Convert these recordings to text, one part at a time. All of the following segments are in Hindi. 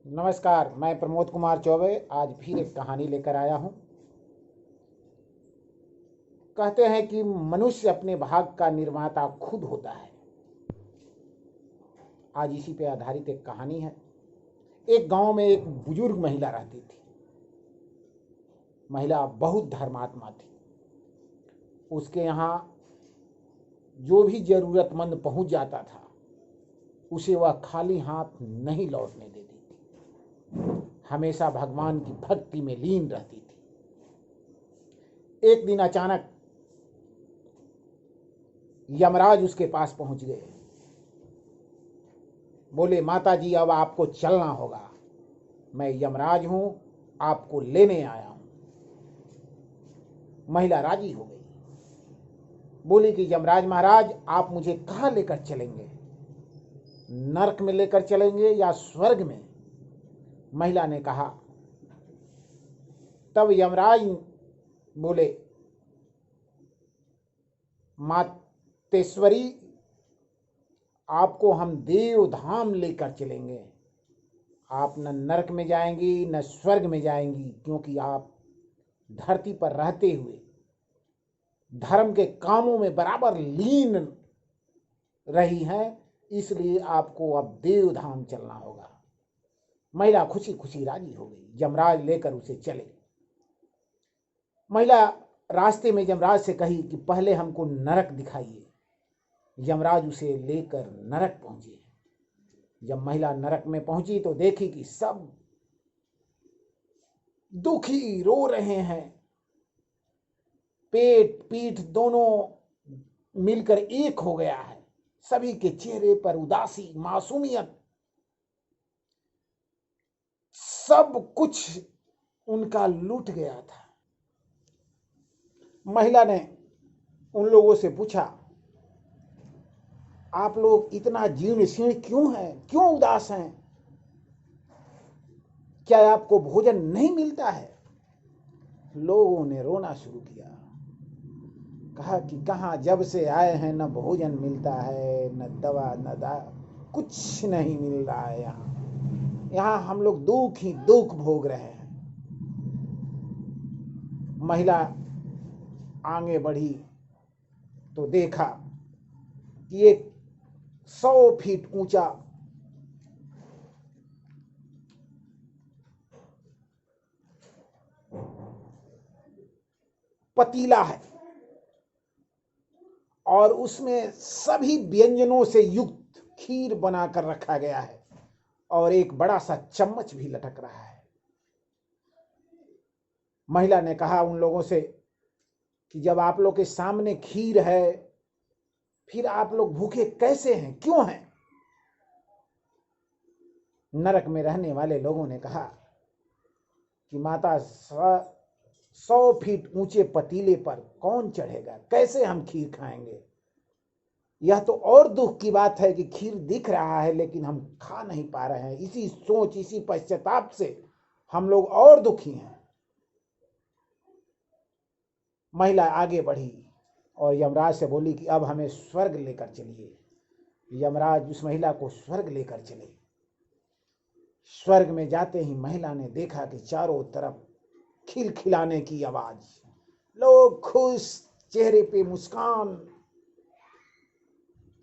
नमस्कार, मैं प्रमोद कुमार चौबे आज फिर एक कहानी लेकर आया हूँ। कहते हैं कि मनुष्य अपने भाग्य का निर्माता खुद होता है। आज इसी पे आधारित एक कहानी है। एक गांव में एक बुजुर्ग महिला रहती थी। महिला बहुत धर्मात्मा थी। उसके यहाँ जो भी जरूरतमंद पहुंच जाता था उसे वह खाली हाथ नहीं लौटने देती थी। हमेशा भगवान की भक्ति में लीन रहती थी। एक दिन अचानक यमराज उसके पास पहुंच गए। बोले, माता जी अब आपको चलना होगा। मैं यमराज हूं, आपको लेने आया हूं। महिला राजी हो गई। बोली कि यमराज महाराज आप मुझे कहां लेकर चलेंगे, नरक में लेकर चलेंगे या स्वर्ग में? महिला ने कहा। तब यमराज बोले, मातेश्वरी आपको हम देव धाम लेकर चलेंगे। आप न नरक में जाएंगी न स्वर्ग में जाएंगी, क्योंकि आप धरती पर रहते हुए धर्म के कामों में बराबर लीन रही हैं, इसलिए आपको अब देव धाम चलना होगा। महिला खुशी खुशी राजी हो गई। यमराज लेकर उसे चले। महिला रास्ते में यमराज से कही कि पहले हमको नरक दिखाइए। यमराज उसे लेकर नरक पहुंचे। जब महिला नरक में पहुंची तो देखी कि सब दुखी रो रहे हैं। पेट पीठ दोनों मिलकर एक हो गया है। सभी के चेहरे पर उदासी, मासूमियत, सब कुछ उनका लूट गया था। महिला ने उन लोगों से पूछा, आप लोग इतना जीर्ण शीर्ण क्यों हैं, क्यों उदास हैं? क्या आपको भोजन नहीं मिलता है? लोगों ने रोना शुरू किया। कहा कि कहाँ, जब से आए हैं न भोजन मिलता है, न दवा न कुछ नहीं मिल रहा है। यहाँ हम लोग दुख ही दुख भोग रहे हैं। महिला आगे बढ़ी तो देखा कि एक 100 फीट ऊंचा पतीला है और उसमें सभी व्यंजनों से युक्त खीर बनाकर रखा गया है और एक बड़ा सा चम्मच भी लटक रहा है। महिला ने कहा उन लोगों से कि जब आप लोग के सामने खीर है, फिर आप लोग भूखे कैसे हैं, क्यों हैं? नरक में रहने वाले लोगों ने कहा कि माता, 100 फीट ऊंचे पतीले पर कौन चढ़ेगा, कैसे हम खीर खाएंगे? यह तो और दुख की बात है कि खीर दिख रहा है लेकिन हम खा नहीं पा रहे हैं। इसी सोच, इसी पश्चाताप से हम लोग और दुखी हैं। महिला आगे बढ़ी और यमराज से बोली कि अब हमें स्वर्ग लेकर चलिए। यमराज उस महिला को स्वर्ग लेकर चले। स्वर्ग में जाते ही महिला ने देखा कि चारों तरफ खिलखिलाने की आवाज, लोग खुश, चेहरे पे मुस्कान,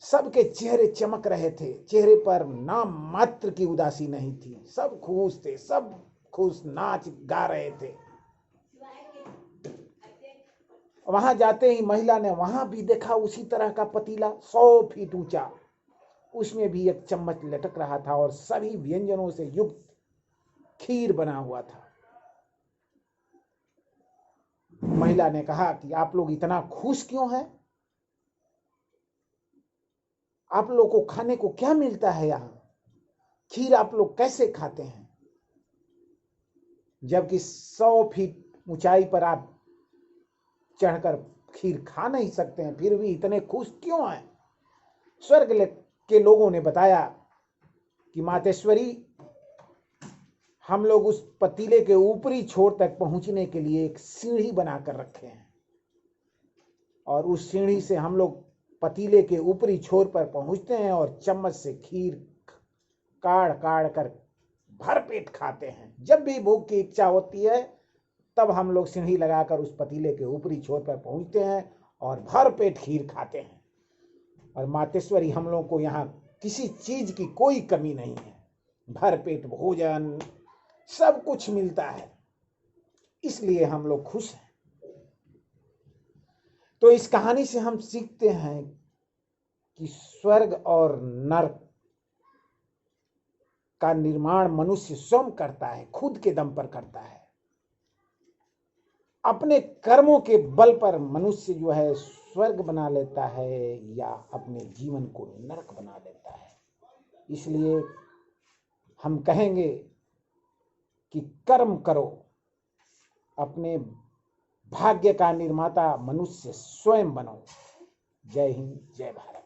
सबके चेहरे चमक रहे थे। चेहरे पर नाम मात्र की उदासी नहीं थी। सब खुश थे, सब खुश नाच गा रहे थे। वहां जाते ही महिला ने वहां भी देखा उसी तरह का पतीला 100 फीट ऊंचा। उसमें भी एक चम्मच लटक रहा था और सभी व्यंजनों से युक्त खीर बना हुआ था। महिला ने कहा कि आप लोग इतना खुश क्यों हैं? आप लोग को खाने को क्या मिलता है यहाँ? खीर आप लोग कैसे खाते हैं? जबकि 100 फीट ऊंचाई पर आप चढ़कर खीर खा नहीं सकते हैं, फिर भी इतने खुश क्यों हैं? स्वर्ग के लोगों ने बताया कि मातेश्वरी, हम लोग उस पतीले के ऊपरी छोर तक पहुंचने के लिए एक सीढ़ी बनाकर रखे हैं और उस सीढ़ी से हम लोग पतीले के ऊपरी छोर पर पहुंचते हैं और चम्मच से खीर काढ़ काढ़ कर भर पेट खाते हैं। जब भी भूख की इच्छा होती है तब हम लोग सीढ़ी लगाकर उस पतीले के ऊपरी छोर पर पहुंचते हैं और भर पेट खीर खाते हैं। और मातेश्वरी हम लोग को यहाँ किसी चीज की कोई कमी नहीं है, भर पेट भोजन सब कुछ मिलता है, इसलिए हम लोग खुश हैं। तो इस कहानी से हम सीखते हैं कि स्वर्ग और नरक का निर्माण मनुष्य स्वयं करता है, खुद के दम पर करता है। अपने कर्मों के बल पर मनुष्य जो है स्वर्ग बना लेता है या अपने जीवन को नरक बना लेता है। इसलिए हम कहेंगे कि कर्म करो, अपने भाग्य का निर्माता मनुष्य स्वयं बनो। जय हिंद, जय भारत।